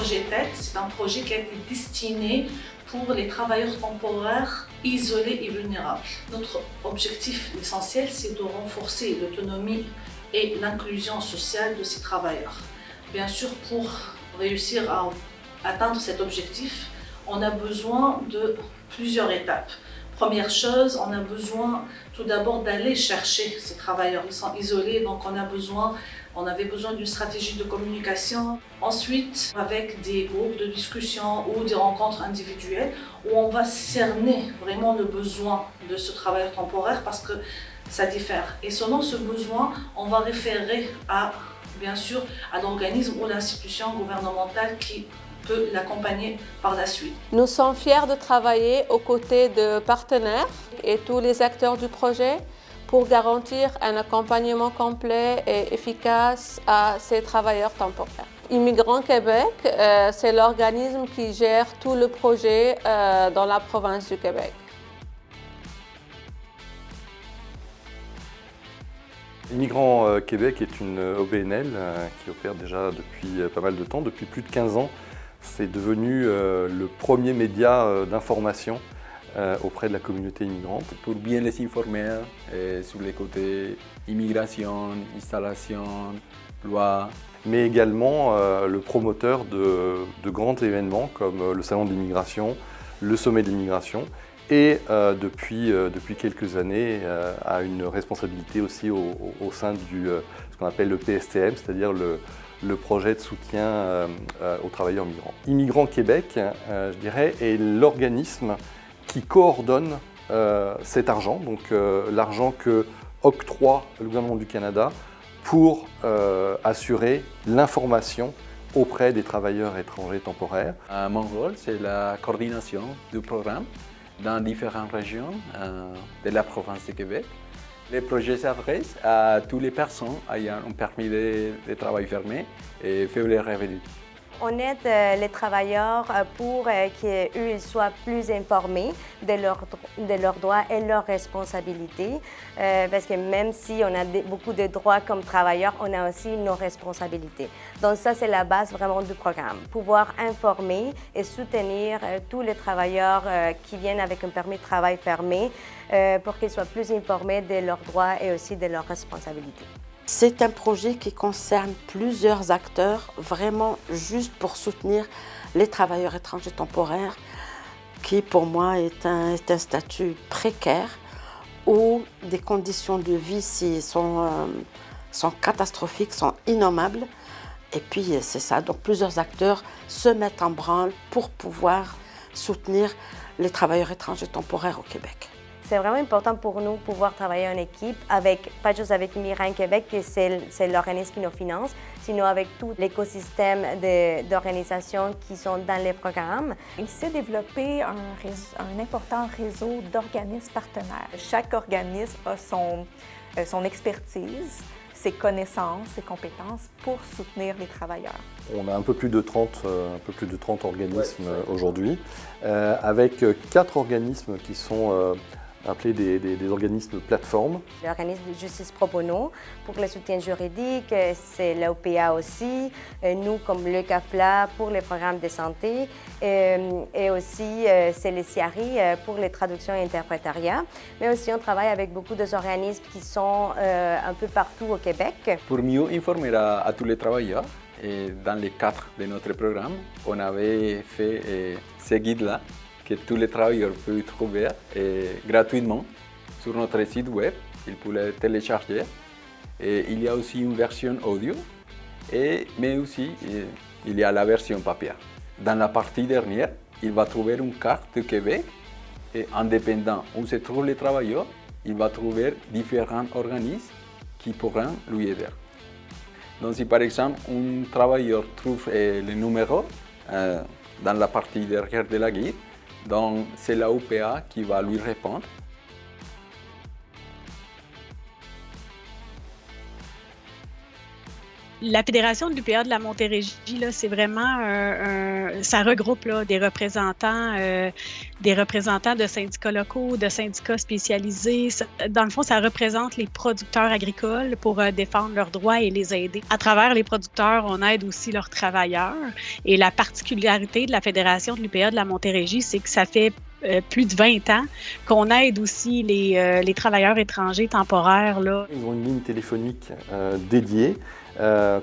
projet TED, c'est un projet qui a été destiné pour les travailleurs temporaires isolés et vulnérables. Notre objectif essentiel, c'est de renforcer l'autonomie et l'inclusion sociale de ces travailleurs. Bien sûr, pour réussir à atteindre cet objectif, on a besoin de plusieurs étapes. Première chose, on a besoin tout d'abord d'aller chercher ces travailleurs. Ils sont isolés, donc on avait besoin d'une stratégie de communication. Ensuite, avec des groupes de discussion ou des rencontres individuelles, où on va cerner vraiment le besoin de ce travailleur temporaire parce que ça diffère. Et selon ce besoin, on va référer bien sûr, à l'organisme ou l'institution gouvernementale qui peut l'accompagner par la suite. Nous sommes fiers de travailler aux côtés de partenaires et tous les acteurs du projet pour garantir un accompagnement complet et efficace à ces travailleurs temporaires. Immigrants Québec, c'est l'organisme qui gère tout le projet dans la province du Québec. Immigrants Québec est une OBNL qui opère déjà depuis pas mal de temps, depuis plus de 15 ans. C'est devenu le premier média d'information auprès de la communauté immigrante. Pour bien les informer sur les côtés immigration, installation, loi. Mais également le promoteur de grands événements comme le Salon de l'immigration, le Sommet de l'immigration et depuis quelques années a une responsabilité aussi au sein du ce qu'on appelle le PSTM, c'est-à-dire le projet de soutien aux travailleurs migrants. Immigrants Québec, je dirais, est l'organisme qui coordonne cet argent, donc l'argent que octroie le gouvernement du Canada pour assurer l'information auprès des travailleurs étrangers temporaires. Mon rôle, c'est la coordination du programme dans différentes régions de la province de Québec. Les projets s'adressent à toutes les personnes ayant un permis de travail fermé et faible revenu. On aide les travailleurs pour qu'ils soient plus informés de leurs droits et leurs responsabilités. Parce que même si on a beaucoup de droits comme travailleurs, on a aussi nos responsabilités. Donc ça, c'est la base vraiment du programme. Pouvoir informer et soutenir tous les travailleurs qui viennent avec un permis de travail fermé pour qu'ils soient plus informés de leurs droits et aussi de leurs responsabilités. C'est un projet qui concerne plusieurs acteurs, vraiment juste pour soutenir les travailleurs étrangers temporaires, qui pour moi est un statut précaire où des conditions de vie sont catastrophiques, sont innommables. Et puis c'est ça, donc plusieurs acteurs se mettent en branle pour pouvoir soutenir les travailleurs étrangers temporaires au Québec. C'est vraiment important pour nous de pouvoir travailler en équipe, pas juste avec Immigrants Québec, que c'est l'organisme qui nous finance, sinon avec tout l'écosystème d'organisations qui sont dans les programmes. Il s'est développé un important réseau d'organismes partenaires. Chaque organisme a son expertise, ses connaissances, ses compétences pour soutenir les travailleurs. On a un peu plus de 30 organismes aujourd'hui, avec 4 organismes qui sont appelés des organismes plateformes. L'organisme de justice pro bono pour le soutien juridique, c'est l'OPA aussi, nous comme le CAFLA pour les programmes de santé et aussi c'est le CIARI pour les traductions et interprétariat. Mais aussi on travaille avec beaucoup d'organismes qui sont un peu partout au Québec. Pour mieux informer à tous les travailleurs, et dans le cadre de notre programme, on avait fait ce guide-là que tous les travailleurs peuvent trouver gratuitement sur notre site web. Ils peuvent le télécharger. Et il y a aussi une version audio, mais aussi il y a la version papier. Dans la partie dernière, il va trouver une carte de Québec et indépendant où se trouvent les travailleurs, il va trouver différents organismes qui pourront lui aider. Donc si par exemple un travailleur trouve le numéro dans la partie derrière de la guide, donc c'est la OPA qui va lui répondre. La Fédération de l'UPA de la Montérégie, là, c'est vraiment ça regroupe là, des représentants de syndicats locaux, de syndicats spécialisés. Dans le fond, ça représente les producteurs agricoles pour défendre leurs droits et les aider. À travers les producteurs, on aide aussi leurs travailleurs. Et la particularité de la Fédération de l'UPA de la Montérégie, c'est que ça fait plus de 20 ans qu'on aide aussi les travailleurs étrangers temporaires. Là. Ils ont une ligne téléphonique dédiée,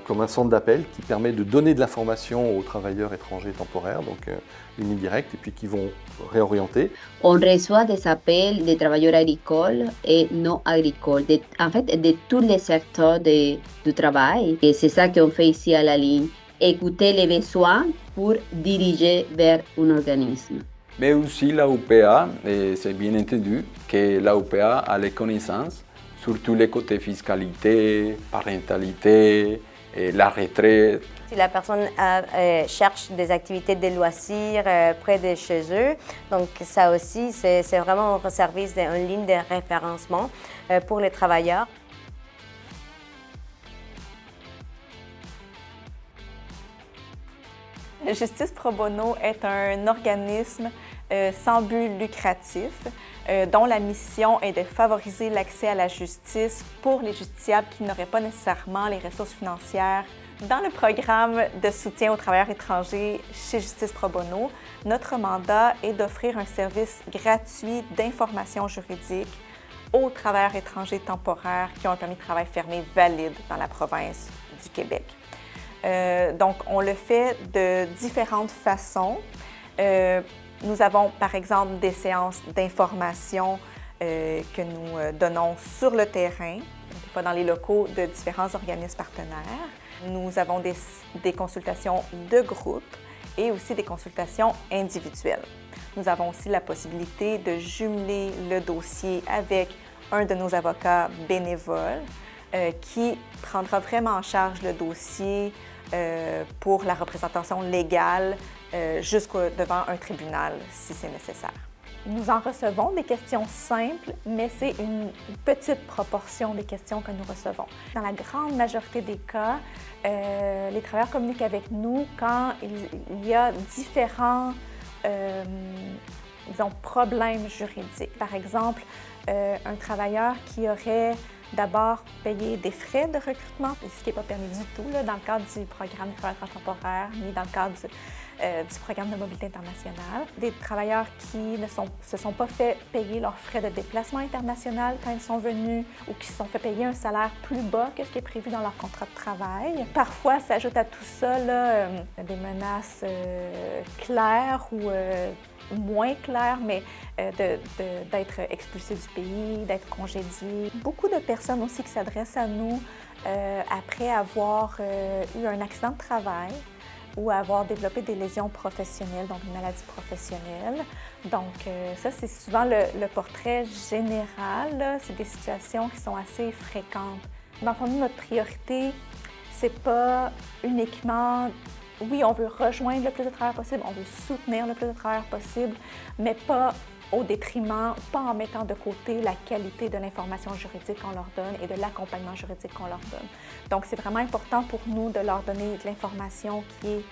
comme un centre d'appel qui permet de donner de l'information aux travailleurs étrangers temporaires, donc une ligne directe, et puis qui vont réorienter. On reçoit des appels des travailleurs agricoles et non agricoles, en fait de tous les secteurs du travail. Et c'est ça qu'on fait ici à la ligne, écouter les besoins pour diriger vers un organisme. Mais aussi la UPA, et c'est bien entendu que la UPA a les connaissances sur tous les côtés fiscalité, parentalité, et la retraite. Si la personne cherche des activités de loisirs près de chez eux, donc ça aussi, c'est vraiment un service, une ligne de référencement pour les travailleurs. Justice Pro Bono est un organisme sans but lucratif dont la mission est de favoriser l'accès à la justice pour les justiciables qui n'auraient pas nécessairement les ressources financières. Dans le programme de soutien aux travailleurs étrangers chez Justice Pro Bono, notre mandat est d'offrir un service gratuit d'information juridique aux travailleurs étrangers temporaires qui ont un permis de travail fermé valide dans la province du Québec. Donc, on le fait de différentes façons. Nous avons, par exemple, des séances d'information que nous donnons sur le terrain, des fois dans les locaux de différents organismes partenaires. Nous avons des consultations de groupe et aussi des consultations individuelles. Nous avons aussi la possibilité de jumeler le dossier avec un de nos avocats bénévoles qui prendra vraiment en charge le dossier pour la représentation légale jusqu'au devant un tribunal si c'est nécessaire. Nous en recevons des questions simples, mais c'est une petite proportion des questions que nous recevons. Dans la grande majorité des cas, les travailleurs communiquent avec nous quand il y a différents problèmes juridiques. Par exemple, un travailleur qui aurait d'abord payer des frais de recrutement, ce qui n'est pas permis du tout là, dans le cadre du programme de travailleurs temporaires, ni dans le cadre du programme de mobilité internationale. Des travailleurs qui ne se sont pas fait payer leurs frais de déplacement international quand ils sont venus ou qui se sont fait payer un salaire plus bas que ce qui est prévu dans leur contrat de travail. Parfois, s'ajoute à tout ça là, des menaces claires ou moins clair, mais d'être expulsé du pays, d'être congédié. Beaucoup de personnes aussi qui s'adressent à nous après avoir eu un accident de travail ou avoir développé des lésions professionnelles, donc une maladie professionnelle. Donc ça, c'est souvent le portrait général. C'est des situations qui sont assez fréquentes. Dans le fond, notre priorité, c'est pas uniquement oui, on veut rejoindre le plus de travailleurs possible, on veut soutenir le plus de travailleurs possible, mais pas au détriment, pas en mettant de côté la qualité de l'information juridique qu'on leur donne et de l'accompagnement juridique qu'on leur donne. Donc, c'est vraiment important pour nous de leur donner de l'information qui est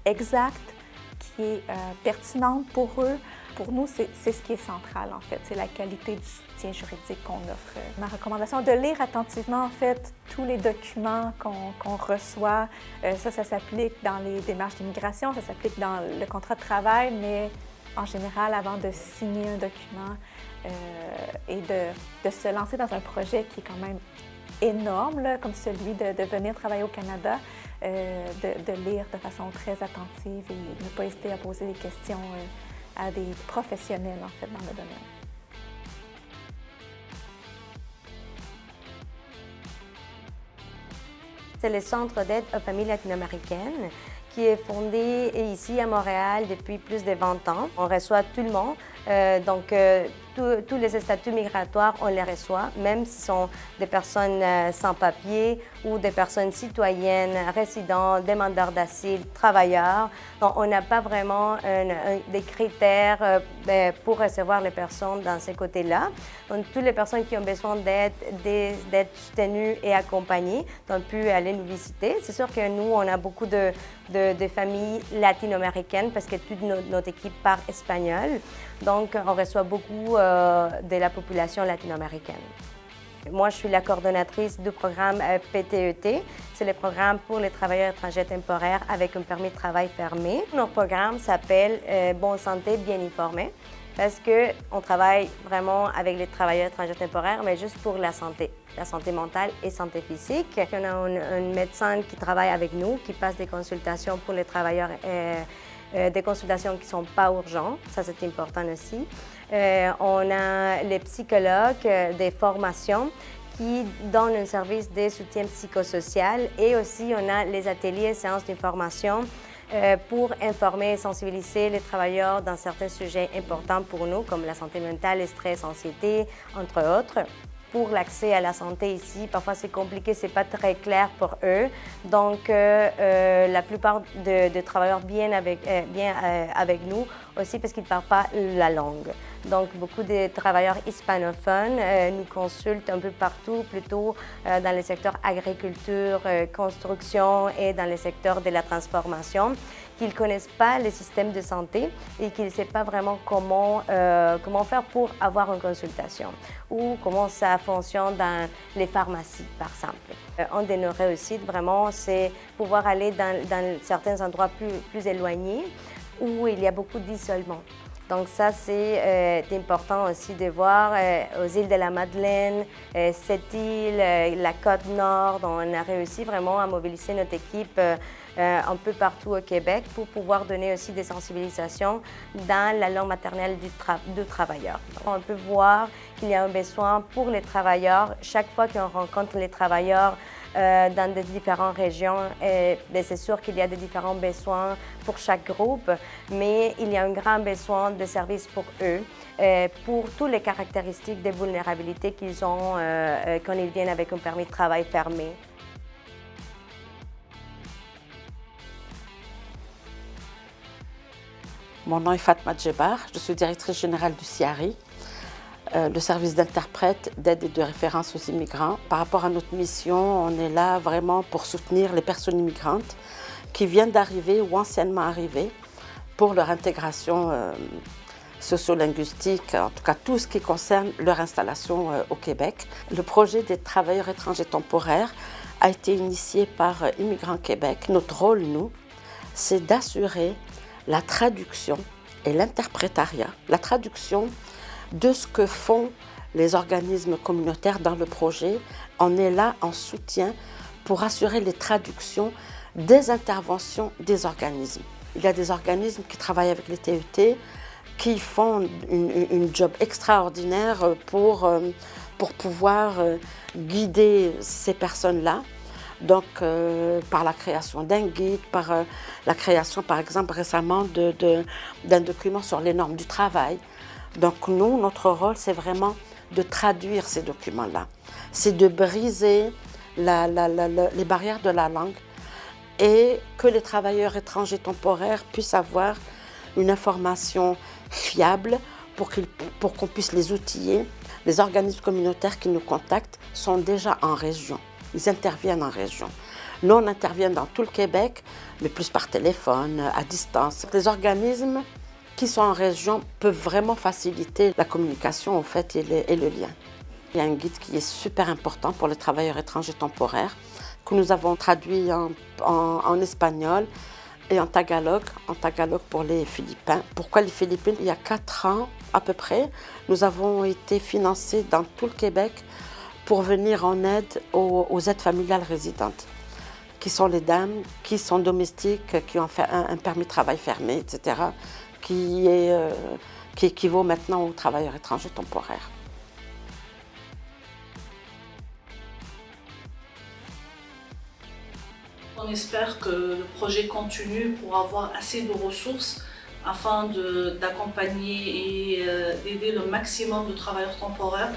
exacte, qui est pertinente pour eux. Pour nous, c'est ce qui est central, en fait. C'est la qualité du soutien juridique qu'on offre. Ma recommandation est de lire attentivement, en fait, tous les documents qu'on reçoit. Ça s'applique dans les démarches d'immigration, ça s'applique dans le contrat de travail, mais en général, avant de signer un document et de se lancer dans un projet qui est quand même énorme, là, comme celui de venir travailler au Canada, de lire de façon très attentive et ne pas hésiter à poser des questions à des professionnels, en fait, dans le domaine. C'est le Centre d'aide aux familles latino-américaines qui est fondé ici à Montréal depuis plus de 20 ans. On reçoit tout le monde, donc tous les statuts migratoires, on les reçoit, même si ce sont des personnes sans papier ou des personnes citoyennes, résidents, demandeurs d'asile, travailleurs. Donc, on n'a pas vraiment des critères pour recevoir les personnes dans ces côtés-là. Donc, toutes les personnes qui ont besoin d'être soutenues et accompagnées ont pu aller nous visiter. C'est sûr que nous, on a beaucoup de familles latino-américaines parce que toute notre équipe parle espagnol. Donc, on reçoit beaucoup de la population latino-américaine. Moi, je suis la coordonnatrice du programme PTET. C'est le programme pour les travailleurs étrangers temporaires avec un permis de travail fermé. Notre programme s'appelle Bonne santé, bien informé parce qu'on travaille vraiment avec les travailleurs étrangers temporaires, mais juste pour la santé mentale et santé physique. On a un médecin qui travaille avec nous, qui passe des consultations pour les travailleurs des consultations qui ne sont pas urgentes, ça c'est important aussi. On a les psychologues des formations qui donnent un service de soutien psychosocial et aussi on a les ateliers et séances d'information pour informer et sensibiliser les travailleurs dans certains sujets importants pour nous comme la santé mentale, le stress, l'anxiété, entre autres. Pour l'accès à la santé ici, parfois c'est compliqué, c'est pas très clair pour eux. Donc, la plupart des travailleurs viennent avec nous aussi parce qu'ils ne parlent pas la langue. Donc, beaucoup de travailleurs hispanophones nous consultent un peu partout, plutôt dans les secteurs agriculture, construction et dans les secteurs de la transformation, qu'ils ne connaissent pas les systèmes de santé et qu'ils ne savent pas vraiment comment faire pour avoir une consultation ou comment ça fonctionne dans les pharmacies, par exemple. Un de nos réussites, vraiment, c'est pouvoir aller dans certains endroits plus éloignés où il y a beaucoup d'isolement. Donc ça, c'est important aussi de voir aux îles de la Madeleine, cette île, la côte nord. On a réussi vraiment à mobiliser notre équipe un peu partout au Québec pour pouvoir donner aussi des sensibilisations dans la langue maternelle du travailleur. On peut voir qu'il y a un besoin pour les travailleurs. Chaque fois qu'on rencontre les travailleurs dans des différentes régions, c'est sûr qu'il y a des différents besoins pour chaque groupe, mais il y a un grand besoin de services pour eux, pour toutes les caractéristiques de vulnérabilité qu'ils ont quand ils viennent avec un permis de travail fermé. Mon nom est Fatma Djebar, je suis directrice générale du CIARI, le service d'interprète, d'aide et de référence aux immigrants. Par rapport à notre mission, on est là vraiment pour soutenir les personnes immigrantes qui viennent d'arriver ou anciennement arrivées pour leur intégration socio-linguistique, en tout cas tout ce qui concerne leur installation au Québec. Le projet des travailleurs étrangers temporaires a été initié par Immigrants Québec. Notre rôle, nous, c'est d'assurer la traduction et l'interprétariat, la traduction de ce que font les organismes communautaires dans le projet. On est là en soutien pour assurer les traductions des interventions des organismes. Il y a des organismes qui travaillent avec les TET, qui font une job extraordinaire pour pouvoir guider ces personnes-là. Donc, par la création d'un guide, par la création, par exemple, récemment d'un document sur les normes du travail. Donc, nous, notre rôle, c'est vraiment de traduire ces documents-là. C'est de briser les barrières de la langue et que les travailleurs étrangers temporaires puissent avoir une information fiable pour qu'on puisse les outiller. Les organismes communautaires qui nous contactent sont déjà en région. Ils interviennent en région. Nous, on intervient dans tout le Québec, mais plus par téléphone, à distance. Les organismes qui sont en région peuvent vraiment faciliter la communication en fait, et le lien. Il y a un guide qui est super important pour les travailleurs étrangers temporaires, que nous avons traduit en espagnol et en tagalog pour les Philippins. Pourquoi les Philippines? Il y a 4 ans à peu près, nous avons été financés dans tout le Québec pour venir en aide aux aides familiales résidentes, qui sont les dames qui sont domestiques, qui ont fait un permis de travail fermé, etc., qui équivaut maintenant aux travailleurs étrangers temporaires. On espère que le projet continue pour avoir assez de ressources afin d'accompagner et d'aider le maximum de travailleurs temporaires.